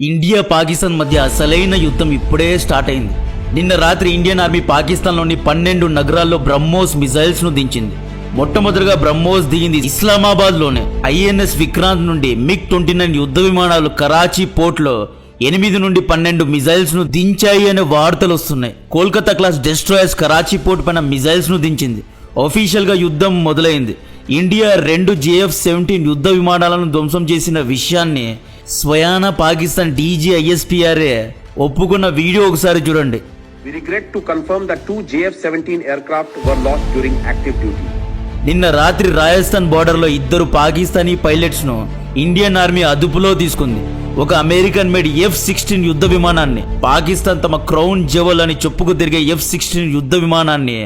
India Pakistan మధ్య అసలైన యుద్ధం ఇప్పుడే స్టార్ట్ అయింది. నిన్న రాత్రి ఇండియన్ ఆర్మీ పాకిస్తాన్లోని 12 నగరాల్లో బ్రహ్మోస్ మిజైల్స్ ను దించింది. మొట్టమొదటిగా బ్రహ్మోస్ దిగింది ఇస్లామాబాద్ లోనే. ఐఎన్ఎస్ విక్రాంత్ నుండి MiG-29 యుద్ధ విమానాలు కరాచీ పోర్ట్ లో 8 నుండి 12 మిజైల్స్ ను దించాయి అనే వార్తలు వస్తున్నాయి. Kolkata class destroyers Karachi port పైన మిజైల్స్ ను దించింది. ఆఫీషియల్ గా యుద్ధం మొదలైంది. ఇండియా 2 JF-17 యుద్ధ విమానాలను ధ్వంసం చేసిన విషయాన్ని స్వయాన పాకిస్తాన్ DGISPRA ఒప్పుకున్న వీడియో ఒకసారి చూడండి. We regret to confirm that 2 JF-17 aircraft were lost during active duty. నిన్న రాత్రి రాజస్థాన్ బార్డర్ లో 2 పాకిస్తానీ పైలట్స్ ను ఇండియన్ ఆర్మీ అదుపులో తీసుకుంది. ఒక అమెరికన్ మేడ్ F-16 యుద్ధ విమానాన్ని, పాకిస్తాన్ తమ క్రౌన్ జెవల్ అని చెప్పుకు తిరిగే F-16 యుద్ధ విమానాన్ని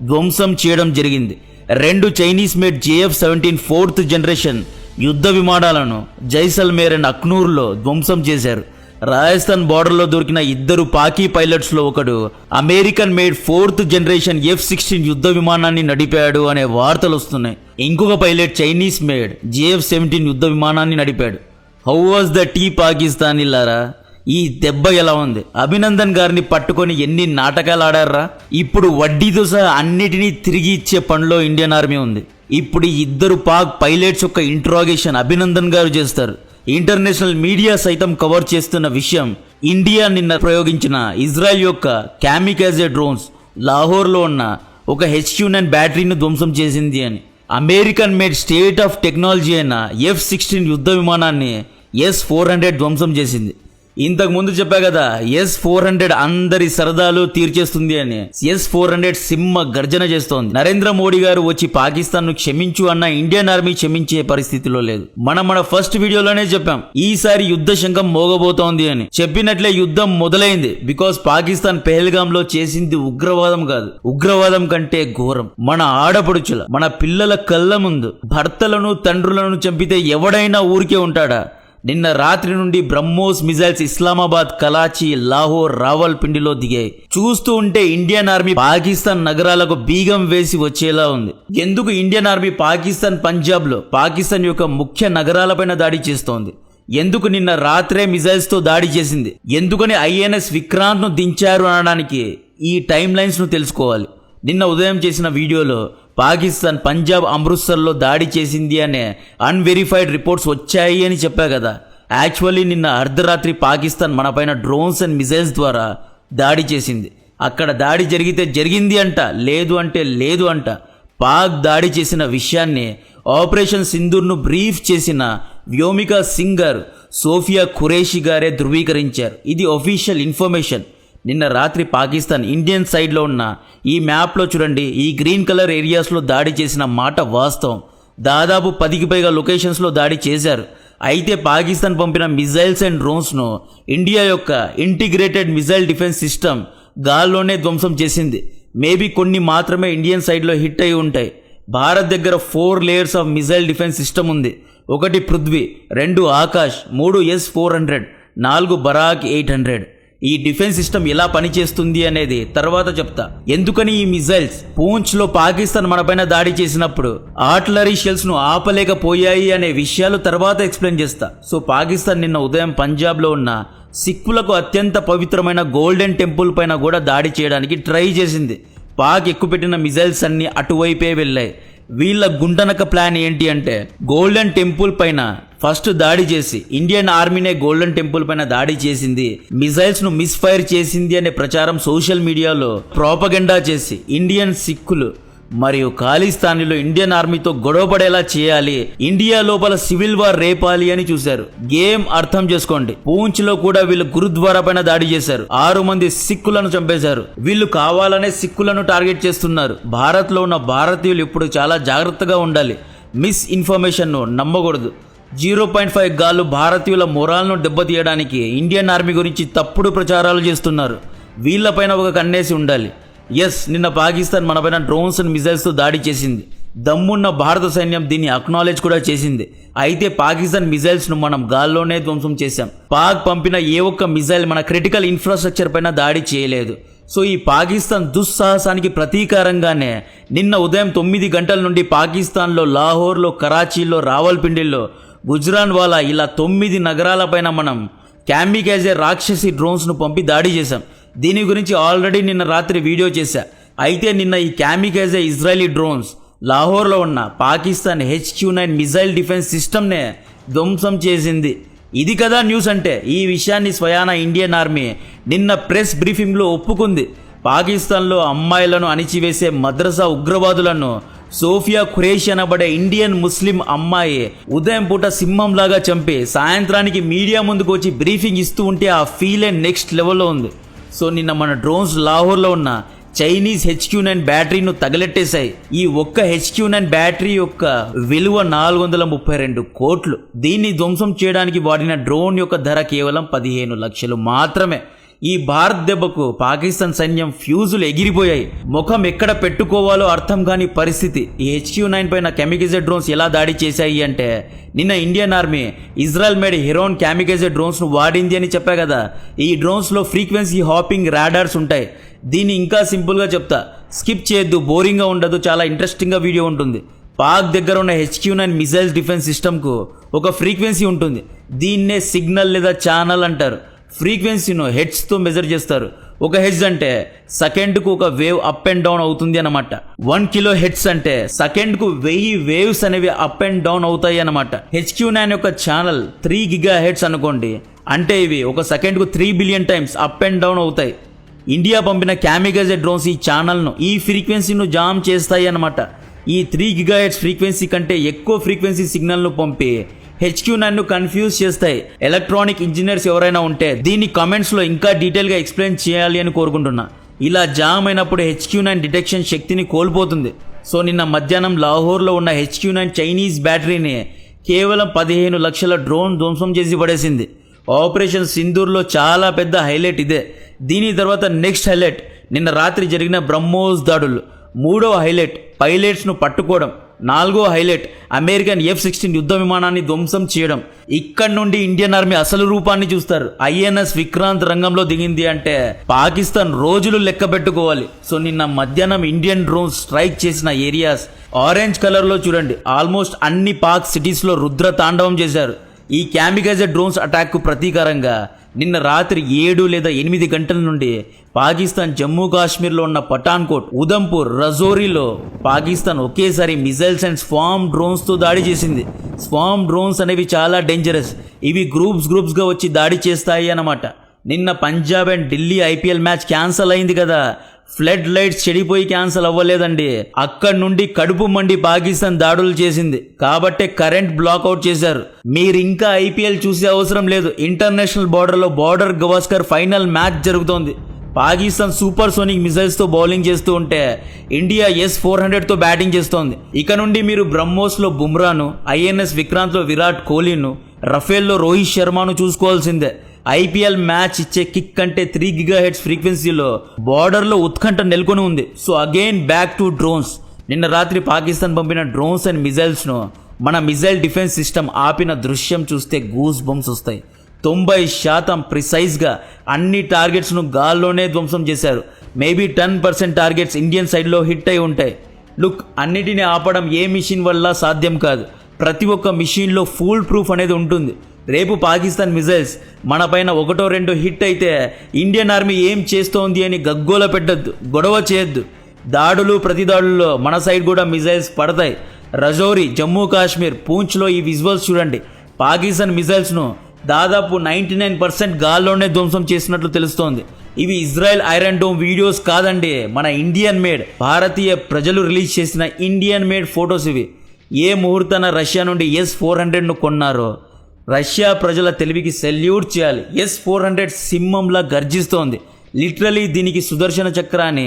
ధ్వంసం చేయడం జరిగింది. 2 Chinese made JF-17 4th generation యుద్ధ విమానాలను జైసల్మేర్ అండ్ అఖ్నూర్ లో ధ్వంసం చేశారు. రాజస్థాన్ బార్డర్ లో దొరికిన 2 పాకీ పైలట్స్ లో ఒకడు American made 4th generation F-16 యుద్ధ విమానాన్ని నడిపాడు అనే వార్తలు వస్తున్నాయి. ఇంకొక పైలట్ చైనీస్ మేడ్ JF-17 యుద్ధ విమానాన్ని నడిపాడు. How was the tea Pakistan ఇల్లారా? ఈ దెబ్బ ఎలా ఉంది? అభినందన్ గారిని పట్టుకొని ఎన్ని నాటకాలు ఆడారా? ఇప్పుడు వడ్డీతో సహా అన్నిటినీ తిరిగి ఇచ్చే పనిలో ఇండియన్ ఆర్మీ ఉంది. ఇప్పుడు 2 పాక్ పైలట్స్ యొక్క ఇంట్రాగేషన్ అభినందన్ గారు చేస్తారు. ఇంటర్నేషనల్ మీడియా సైతం కవర్ చేస్తున్న విషయం, ఇండియా నిన్న ప్రయోగించిన ఇజ్రాయెల్ యొక్క కామికాజే డ్రోన్స్ లాహోర్ లో ఉన్న ఒక HQ-9 బ్యాటరీని ధ్వంసం చేసింది అని. American made state of technology అయిన F-16 యుద్ధ విమానాన్ని S-400 ధ్వంసం చేసింది. ఇంతకు ముందు చెప్పా కదా, S-400 అందరి సరదాలు తీర్చేస్తుంది అని. S-400 సింహ గర్జన చేస్తోంది. నరేంద్ర మోడీ గారు వచ్చి పాకిస్తాన్ ను క్షమించు అన్న ఇండియన్ ఆర్మీ క్షమించే పరిస్థితిలో లేదు. మన ఫస్ట్ వీడియోలోనే చెప్పాం, ఈసారి యుద్ధ శంఖం మోగబోతోంది అని. చెప్పినట్లే యుద్ధం మొదలైంది. బికాస్ పాకిస్తాన్ పెహల్గాం లో చేసింది ఉగ్రవాదం కాదు, ఉగ్రవాదం కంటే ఘోరం. మన ఆడపడుచుల, మన పిల్లల కళ్ళ ముందు భర్తలను తండ్రులను చంపితే ఎవడైనా ఊరికే ఉంటాడా? నిన్న రాత్రి నుండి బ్రహ్మోస్ మిజైల్స్ ఇస్లామాబాద్, కరాచీ, లాహోర్, రావల్పిండిలో దిగాయి. చూస్తూ ఉంటే ఇండియన్ ఆర్మీ పాకిస్తాన్ నగరాలకు బీగం వేసి వచ్చేలా ఉంది. ఎందుకు ఇండియన్ ఆర్మీ పాకిస్తాన్ పంజాబ్ లో పాకిస్తాన్ యొక్క ముఖ్య నగరాలపైన దాడి చేస్తోంది? ఎందుకు నిన్న రాత్రే మిజైల్స్ తో దాడి చేసింది? ఎందుకని INS విక్రాంత్ ను దించారు అనడానికి ఈ టైమ్ లైన్స్ ను తెలుసుకోవాలి. నిన్న ఉదయం చేసిన వీడియోలో పాకిస్తాన్ పంజాబ్ అమృత్సర్లో దాడి చేసింది అనే అన్వెరిఫైడ్ రిపోర్ట్స్ వచ్చాయి అని చెప్పా కదా. యాక్చువల్లీ నిన్న అర్ధరాత్రి పాకిస్తాన్ మనపైన డ్రోన్స్ అండ్ మిజైల్స్ ద్వారా దాడి చేసింది. అక్కడ దాడి జరిగితే జరిగింది అంట, లేదు అంటే లేదు అంట. పాక్ దాడి చేసిన విషయాన్ని ఆపరేషన్ సింధూర్ను బ్రీఫ్ చేసిన వ్యోమికా సింగ్ గారు, సోఫియా ఖురేషి గారే ధృవీకరించారు. ఇది అఫీషియల్ ఇన్ఫర్మేషన్. నిన్న రాత్రి పాకిస్తాన్ ఇండియన్ సైడ్లో ఉన్న ఈ మ్యాప్లో చూడండి, ఈ గ్రీన్ కలర్ ఏరియాస్లో దాడి చేసిన మాట వాస్తవం. దాదాపు 10కి పైగా లొకేషన్స్లో దాడి చేశారు. అయితే పాకిస్తాన్ పంపిన మిజైల్స్ అండ్ డ్రోన్స్ను ఇండియా యొక్క ఇంటిగ్రేటెడ్ మిజైల్ డిఫెన్స్ సిస్టమ్ గాల్లోనే ధ్వంసం చేసింది. మేబీ కొన్ని మాత్రమే ఇండియన్ సైడ్లో హిట్ అయి ఉంటాయి. భారత్ దగ్గర 4 layers of missile defence system ఉంది. 1 పృథ్వీ, 2 ఆకాష్, 3 S-400, 4 బరాక్ 800. ఈ డిఫెన్స్ సిస్టమ్ ఎలా పనిచేస్తుంది అనేది తర్వాత చెప్తా. ఎందుకని ఈ మిజైల్స్ పూంచ్ లో పాకిస్తాన్ మనపైన దాడి చేసినప్పుడు ఆర్టిలరీ షెల్స్ ను ఆపలేకపోయాయి అనే విషయాలు తర్వాత ఎక్స్ప్లెయిన్ చేస్తా. సో పాకిస్తాన్ నిన్న ఉదయం పంజాబ్ లో ఉన్న సిక్కులకు అత్యంత పవిత్రమైన గోల్డెన్ టెంపుల్ పైన కూడా దాడి చేయడానికి ట్రై చేసింది. పాక్ ఎక్కుపెట్టిన మిజైల్స్ అన్ని అటువైపే వెళ్ళాయి. వీళ్ళ గుంటనక ప్లాన్ ఏంటి అంటే, గోల్డెన్ టెంపుల్ పైన ఫస్ట్ దాడి చేసి ఇండియన్ ఆర్మీనే గోల్డెన్ టెంపుల్ పైన దాడి చేసింది, మిసైల్స్ ను మిస్ఫైర్ చేసింది అనే ప్రచారం సోషల్ మీడియాలో ప్రోపగెండా చేసి ఇండియన్ సిక్కులు మరియు ఖాళీస్థాన్లో ఇండియన్ ఆర్మీతో గొడవపడేలా చేయాలి, ఇండియా లోపల సివిల్ వార్ రేపాలి అని చూశారు. గేమ్ అర్థం చేసుకోండి. పూంచ్ లో కూడా వీళ్ళు గురుద్వారా పైన దాడి చేశారు. 6 మంది సిక్కులను చంపేశారు. వీళ్ళు కావాలనే సిక్కులను టార్గెట్ చేస్తున్నారు. భారత్ లో ఉన్న భారతీయులు ఇప్పుడు చాలా జాగ్రత్తగా ఉండాలి. మిస్ ఇన్ఫర్మేషన్ ను నమ్మకూడదు. 0.5 గాళ్ళు భారతీయుల మొరాల్ను దెబ్బతీయడానికి ఇండియన్ ఆర్మీ గురించి తప్పుడు ప్రచారాలు చేస్తున్నారు. వీళ్ళపైన ఒక కన్నేసి ఉండాలి. ఎస్, నిన్న పాకిస్తాన్ మనపైన డ్రోన్స్ అండ్ మిజైల్స్ తో దాడి చేసింది. దమ్మున్న భారత సైన్యం దీన్ని అక్నాలెడ్జ్ కూడా చేసింది. అయితే పాకిస్తాన్ మిజైల్స్ ను మనం గాల్లోనే ధ్వంసం చేశాం. పాక్ పంపిన ఏ ఒక్క మిజైల్ మన క్రిటికల్ ఇన్ఫ్రాస్ట్రక్చర్ పైన దాడి చేయలేదు. సో ఈ పాకిస్తాన్ దుస్సాహసానికి ప్రతీకారంగానే నిన్న ఉదయం 9 గంటల నుండి పాకిస్తాన్లో లాహోర్లో, కరాచీలో, రావల్పిండిలో, గుజ్రాన్వాలా ఇలా 9 నగరాలపైన మనం క్యామికాజే రాక్షసి డ్రోన్స్ ను పంపి దాడి చేశాం. దీని గురించి ఆల్రెడీ నిన్న రాత్రి వీడియో చేశా. అయితే నిన్న ఈ క్యామికాజే ఇజ్రాయలీ డ్రోన్స్ లాహోర్లో ఉన్న పాకిస్తాన్ HQ-9 మిజైల్ డిఫెన్స్ సిస్టమ్నే ధ్వంసం చేసింది. ఇది కదా న్యూస్ అంటే. ఈ విషయాన్ని స్వయాన ఇండియన్ ఆర్మీ నిన్న ప్రెస్ బ్రీఫింగ్లో ఒప్పుకుంది. పాకిస్తాన్లో అమ్మాయిలను అణిచివేసే మద్రసా ఉగ్రవాదులను సోఫియా ఖురేషి అనబడే ఇండియన్ ముస్లిం అమ్మాయి ఉదయం పూట సింహంలాగా చంపి సాయంత్రానికి మీడియా ముందుకు వచ్చి బ్రీఫింగ్ ఇస్తూ ఉంటే ఆ ఫీలే నెక్స్ట్ లెవెల్లో ఉంది. సో నిన్న మన డ్రోన్స్ లాహోర్లో ఉన్న చైనీస్ HQ-9 బ్యాటరీను తగలెట్టేశాయి. ఈ ఒక్క HQ-9 బ్యాటరీ యొక్క విలువ 432 కోట్లు. దీన్ని ధ్వంసం చేయడానికి వాడిన డ్రోన్ యొక్క ధర కేవలం 15 లక్షలు మాత్రమే. ఈ భారత్ దెబ్బకు పాకిస్తాన్ సైన్యం ఫ్యూజులు ఎగిరిపోయాయి. ముఖం ఎక్కడ పెట్టుకోవాలో అర్థం కాని పరిస్థితి. ఈ HQ-9 పైన కెమికజే డ్రోన్స్ ఎలా దాడి చేశాయి అంటే, నిన్న Indian army Israel made Heron kamikaze drones ను వాడింది అని చెప్పా కదా. ఈ డ్రోన్స్ లో ఫ్రీక్వెన్సీ హాపింగ్ రాడార్స్ ఉంటాయి. దీన్ని ఇంకా సింపుల్గా చెప్తా, స్కిప్ చేయొద్దు, బోరింగ్గా ఉండదు, చాలా ఇంట్రెస్టింగ్గా వీడియో ఉంటుంది. పాక్ దగ్గర ఉన్న HQ-9 మిజైల్స్ డిఫెన్స్ సిస్టమ్కు ఒక ఫ్రీక్వెన్సీ ఉంటుంది. దీన్నే సిగ్నల్ లేదా ఛానల్ అంటారు. ఫ్రీక్వెన్సీను హెడ్స్తో మెజర్ చేస్తారు. ఒక హెడ్స్ అంటే సెకండ్కు ఒక వేవ్ అప్ అండ్ డౌన్ అవుతుంది అన్నమాట. 1 కిలో హెడ్స్ అంటే సెకండ్కు 1000 వేవ్స్ అనేవి అప్ అండ్ డౌన్ అవుతాయి అన్నమాట. HQ-9 యొక్క ఛానల్ 3 GHz అనుకోండి. అంటే ఇవి ఒక సెకండ్కు 3 billion times up and down అవుతాయి. ఇండియా పంపిన క్యామికాజే డ్రోన్స్ ఈ ఛానల్ను, ఈ ఫ్రీక్వెన్సీను జామ్ చేస్తాయి అన్నమాట. ఈ 3 GHz ఫ్రీక్వెన్సీ కంటే ఎక్కువ ఫ్రీక్వెన్సీ సిగ్నల్ను పంపి HQ-9ను కన్ఫ్యూజ్ చేస్తాయి. ఎలక్ట్రానిక్ ఇంజనీర్స్ ఎవరైనా ఉంటే దీన్ని కామెంట్స్లో ఇంకా డీటెయిల్గా ఎక్స్ప్లెయిన్ చేయాలి అని కోరుకుంటున్నా. ఇలా జామ్ అయినప్పుడు HQ-9 డిటెక్షన్ శక్తిని కోల్పోతుంది. సో నిన్న మధ్యాహ్నం లాహోర్లో ఉన్న HQ-9 చైనీస్ బ్యాటరీని కేవలం 15 లక్షల డ్రోన్ ధ్వంసం చేసి పడేసింది. ఆపరేషన్ సింధూర్లో చాలా పెద్ద హైలైట్ ఇదే. దీని తర్వాత నెక్స్ట్ హైలైట్ నిన్న రాత్రి జరిగిన బ్రహ్మోస్ దాడులు. మూడవ హైలైట్ పైలట్స్ను పట్టుకోవడం. నాలుగో హైలైట్ అమెరికన్ F-16 యుద్ధ విమానాన్ని ధ్వంసం చేయడం. ఇక్కడ నుండి ఇండియన్ ఆర్మీ అసలు రూపాన్ని చూస్తారు. INS విక్రాంత్ రంగంలో దిగింది అంటే పాకిస్తాన్ రోజులు లెక్క పెట్టుకోవాలి. సో నిన్న మధ్యాహ్నం ఇండియన్ డ్రోన్స్ స్ట్రైక్ చేసిన ఏరియాస్ ఆరెంజ్ కలర్లో చూడండి. ఆల్మోస్ట్ అన్ని పాక్ సిటీస్లో రుద్ర తాండవం చేశారు. ఈ క్యామికాజే డ్రోన్స్ అటాక్కు ప్రతీకారంగా నిన్న రాత్రి 7 లేదా 8 గంటల నుండి పాకిస్తాన్ జమ్మూ కాశ్మీర్లో ఉన్న పఠాన్కోట్, ఉదంపూర్, రజోరీలో పాకిస్తాన్ ఒకేసారి మిజైల్స్ అండ్ స్వామ్ డ్రోన్స్తో దాడి చేసింది. స్వామ్ డ్రోన్స్ అనేవి చాలా డేంజరస్. ఇవి గ్రూప్స్గా వచ్చి దాడి చేస్తాయి అన్నమాట. నిన్న Punjab and Delhi IPL match cancel అయింది కదా. ఫ్లడ్ లైట్స్ చెడిపోయి క్యాన్సల్ అవ్వలేదండి. అక్కడి నుండి కడుపు మండి పాకిస్తాన్ దాడులు చేసింది. కాబట్టే కరెంట్ బ్లాక్అవుట్ చేశారు. మీరు ఇంకా IPL చూసే అవసరం లేదు. ఇంటర్నేషనల్ బార్డర్లో బార్డర్ గవాస్కర్ ఫైనల్ మ్యాచ్ జరుగుతోంది. పాకిస్తాన్ సూపర్ సోనిక్ మిజైల్స్తో బౌలింగ్ చేస్తూ ఉంటే ఇండియా S-400తో బ్యాటింగ్ చేస్తోంది. ఇక నుండి మీరు బ్రహ్మోస్లో బుమ్రాను, INS విక్రాంత్లో విరాట్ కోహ్లీను, రఫేల్లో రోహిత్ శర్మను చూసుకోవాల్సిందే. IPL మ్యాచ్ ఇచ్చే కిక్ అంటే 3 GHz ఫ్రీక్వెన్సీలో బార్డర్లో ఉత్కంఠ నెలకొని ఉంది. So again back to drones. నిన్న రాత్రి పాకిస్తాన్ పంపిన డ్రోన్స్ అండ్ మిజైల్స్ను మన మిజైల్ డిఫెన్స్ సిస్టమ్ ఆపిన దృశ్యం చూస్తే గూస్ బంప్స్ వస్తాయి. 90% ప్రిసైజ్గా అన్ని టార్గెట్స్ను గాల్లోనే ధ్వంసం చేశారు. మేబీ 10% టార్గెట్స్ ఇండియన్ సైడ్లో హిట్ అయి ఉంటాయి. లుక్, అన్నిటిని ఆపడం ఏ మిషన్ వల్ల సాధ్యం కాదు. ప్రతి ఒక్క మిషన్లో ఫుల్ ప్రూఫ్ అనేది ఉంటుంది. రేపు పాకిస్తాన్ మిజైల్స్ మన పైన 1-2 హిట్ అయితే ఇండియన్ ఆర్మీ ఏం చేస్తోంది అని గగ్గోల పెట్టద్దు, గొడవ చేయొద్దు. దాడులు ప్రతిదాడుల్లో మన సైడ్ కూడా మిజైల్స్ పడతాయి. రజౌరీ, జమ్మూ కాశ్మీర్, పూంచ్లో ఈ విజువల్స్ చూడండి. పాకిస్తాన్ మిజైల్స్ను దాదాపు 99% గాల్లోనే ధ్వంసం చేసినట్లు తెలుస్తోంది. ఇవి ఇజ్రాయెల్ ఐరన్ డోమ్ వీడియోస్ కాదండి, మన ఇండియన్ మేడ్, భారతీయ ప్రజలు రిలీజ్ చేసిన ఇండియన్ మేడ్ ఫొటోస్ ఇవి. ఏ ముహూర్తాన రష్యా నుండి S-400ను కొన్నారో రష్యా ప్రజల తెలివికి సెల్యూట్ చేయాలి. S-400 సింహంలా గర్జిస్తోంది. లిటరలీ దీనికి సుదర్శన చక్ర అని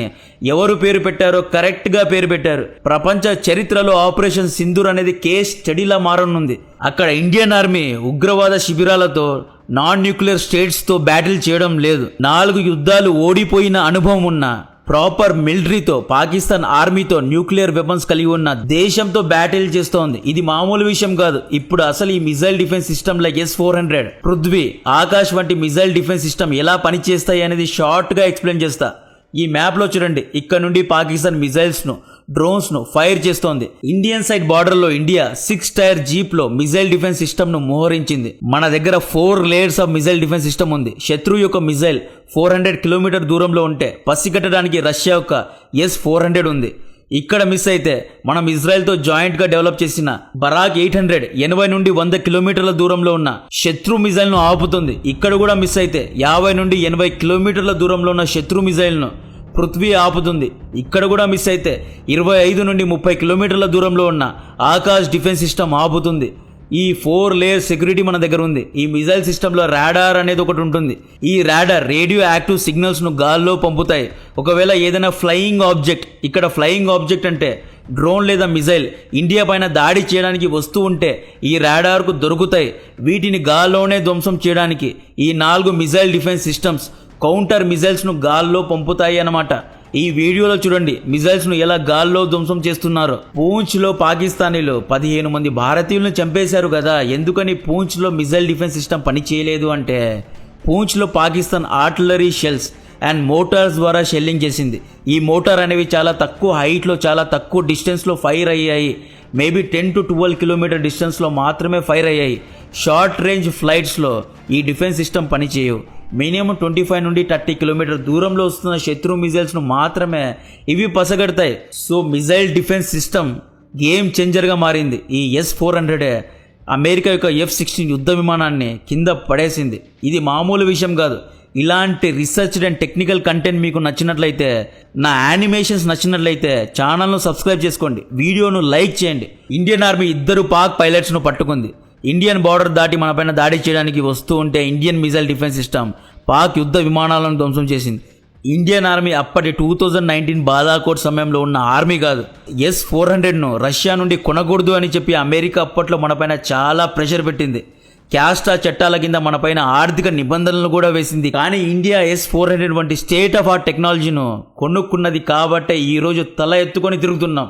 ఎవరు పేరు పెట్టారో కరెక్ట్గా పేరు పెట్టారు. ప్రపంచ చరిత్రలో ఆపరేషన్ సింధూర్ అనేది కేస్ స్టడీలా మారనుంది. అక్కడ ఇండియన్ ఆర్మీ ఉగ్రవాద శిబిరాలతో, నాన్ న్యూక్లియర్ స్టేట్స్తో బ్యాటిల్ చేయడం లేదు. 4 యుద్ధాలు ఓడిపోయిన అనుభవం ఉన్న ప్రాపర్ మిలిటరీతో, పాకిస్తాన్ ఆర్మీతో, న్యూక్లియర్ వెపన్స్ కలిగి ఉన్న దేశంతో బ్యాటిల్ చేస్తోంది. ఇది మామూలు విషయం కాదు. ఇప్పుడు అసలు ఈ missile defence system like S-400, Prithvi, Akash వంటి మిజైల్ డిఫెన్స్ సిస్టమ్ ఎలా పనిచేస్తాయి అనేది షార్ట్గా ఎక్స్ప్లెయిన్ చేస్తా. ఈ మ్యాప్లో చూడండి. ఇక్కడ నుండి పాకిస్తాన్ మిజైల్స్ను డ్రోన్స్ ను ఫైర్ చేస్తోంది. ఇండియన్ సైడ్ బార్డర్ లో ఇండియా 6 టైర్ జీప్ లో మిజైల్ డిఫెన్స్ సిస్టమ్ ను మోహరించింది. మన దగ్గర 4 layers of missile defence system ఉంది. శత్రువు యొక్క మిజైల్ 400 కిలోమీటర్ దూరంలో ఉంటే పసిగట్టడానికి రష్యా యొక్క S-400 ఉంది. ఇక్కడ మిస్ అయితే మనం ఇజ్రాయెల్ తో జాయింట్ గా డెవలప్ చేసిన బరాక్ 800 80 నుండి 100 కిలోమీటర్ల దూరంలో ఉన్న శత్రు మిజైల్ ను ఆపుతుంది. ఇక్కడ కూడా మిస్ అయితే 50 నుండి 80 కిలోమీటర్ల దూరంలో ఉన్న శత్రు మిజైల్ ను పృథ్వీ ఆపుతుంది. ఇక్కడ కూడా మిస్ అయితే 25 నుండి 30 కిలోమీటర్ల దూరంలో ఉన్న ఆకాశ్ డిఫెన్స్ సిస్టమ్ ఆపుతుంది. ఈ 4 లేయర్ సెక్యూరిటీ మన దగ్గర ఉంది. ఈ మిజైల్ సిస్టంలో రాడార్ అనేది ఒకటి ఉంటుంది. ఈ రాడార్ రేడియో యాక్టివ్ సిగ్నల్స్ ను గాల్లో పంపుతాయి. ఒకవేళ ఏదైనా ఫ్లయింగ్ ఆబ్జెక్ట్, ఇక్కడ ఫ్లయింగ్ ఆబ్జెక్ట్ అంటే డ్రోన్ లేదా మిజైల్ ఇండియా పైన దాడి చేయడానికి వస్తూ ఉంటే ఈ రాడార్కు దొరుకుతాయి. వీటిని గాల్లోనే ధ్వంసం చేయడానికి ఈ 4 missile defence systems counter missiles ను గాల్లో పంపుతాయి అన్నమాట. ఈ వీడియోలో చూడండి మిజైల్స్ ను ఎలా గాల్లో ధ్వంసం చేస్తున్నారో. పూంచ్ లో పాకిస్తానీలు 15 మంది భారతీయులను చంపేశారు కదా. ఎందుకని పూంచ్ లో మిజైల్ డిఫెన్స్ సిస్టమ్ పని చేయలేదు అంటే పూంచ్ లో Pakistan artillery shells and Motors ద్వారా షెల్లింగ్ చేసింది. ఈ మోటార్ అనేవి చాలా తక్కువ హైట్ లో చాలా తక్కువ డిస్టెన్స్ లో ఫైర్ అయ్యాయి. మేబీ 10 to 12 కిలోమీటర్ డిస్టెన్స్ లో మాత్రమే ఫైర్ అయ్యాయి. షార్ట్ రేంజ్ ఫ్లైట్స్ లో ఈ డిఫెన్స్ సిస్టమ్ పనిచేయవు. మినిమం 25 నుండి 30 కిలోమీటర్ దూరంలో వస్తున్న శత్రు మిజైల్స్ ను మాత్రమే ఇవి పసగడతాయి. So missile defence system game చేంజర్గా మారింది. ఈ S-400 అమెరికా యొక్క F-16 యుద్ధ విమానాన్ని కింద పడేసింది. ఇది మామూలు విషయం కాదు. ఇలాంటి రీసెర్చ్డ్ అండ్ టెక్నికల్ కంటెంట్ మీకు నచ్చినట్లయితే, నా యానిమేషన్స్ నచ్చినట్లయితే ఛానల్ను సబ్స్క్రైబ్ చేసుకోండి, వీడియోను లైక్ చేయండి. ఇండియన్ ఆర్మీ 2 పాక్ పైలట్స్ను పట్టుకుంది. ఇండియన్ బార్డర్ దాటి మనపైన దాడి చేయడానికి వస్తూ ఉంటే Indian missile defence system Pak యుద్ధ విమానాలను ధ్వంసం చేసింది. ఇండియన్ ఆర్మీ అప్పటి 2019 బాలాకోట్ సమయంలో ఉన్న ఆర్మీ కాదు. S-400ను రష్యా నుండి కొనకూడదు అని చెప్పి అమెరికా అప్పట్లో మనపైన చాలా ప్రెషర్ పెట్టింది. క్యాస్టా చట్టాల కింద మనపైన ఆర్థిక నిబంధనలు కూడా వేసింది. కానీ ఇండియా S-400 వంటి స్టేట్ ఆఫ్ ఆర్ట్ టెక్నాలజీను కొనుక్కున్నది కాబట్టే ఈరోజు తల ఎత్తుకొని తిరుగుతున్నాం.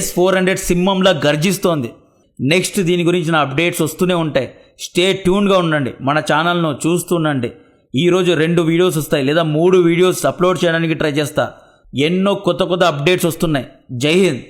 S-400 సింహంలా గర్జిస్తోంది. నెక్స్ట్ దీని గురించిన అప్డేట్స్ వస్తూనే ఉంటాయి. స్టే ట్యూన్గా ఉండండి, మన ఛానల్ను చూస్తుండండి. ఈరోజు 2 వీడియోస్ వస్తాయి లేదా 3 వీడియోస్ అప్లోడ్ చేయడానికి ట్రై చేస్తా. ఎన్నో కొత్త అప్డేట్స్ వస్తున్నాయి. జై హింద్.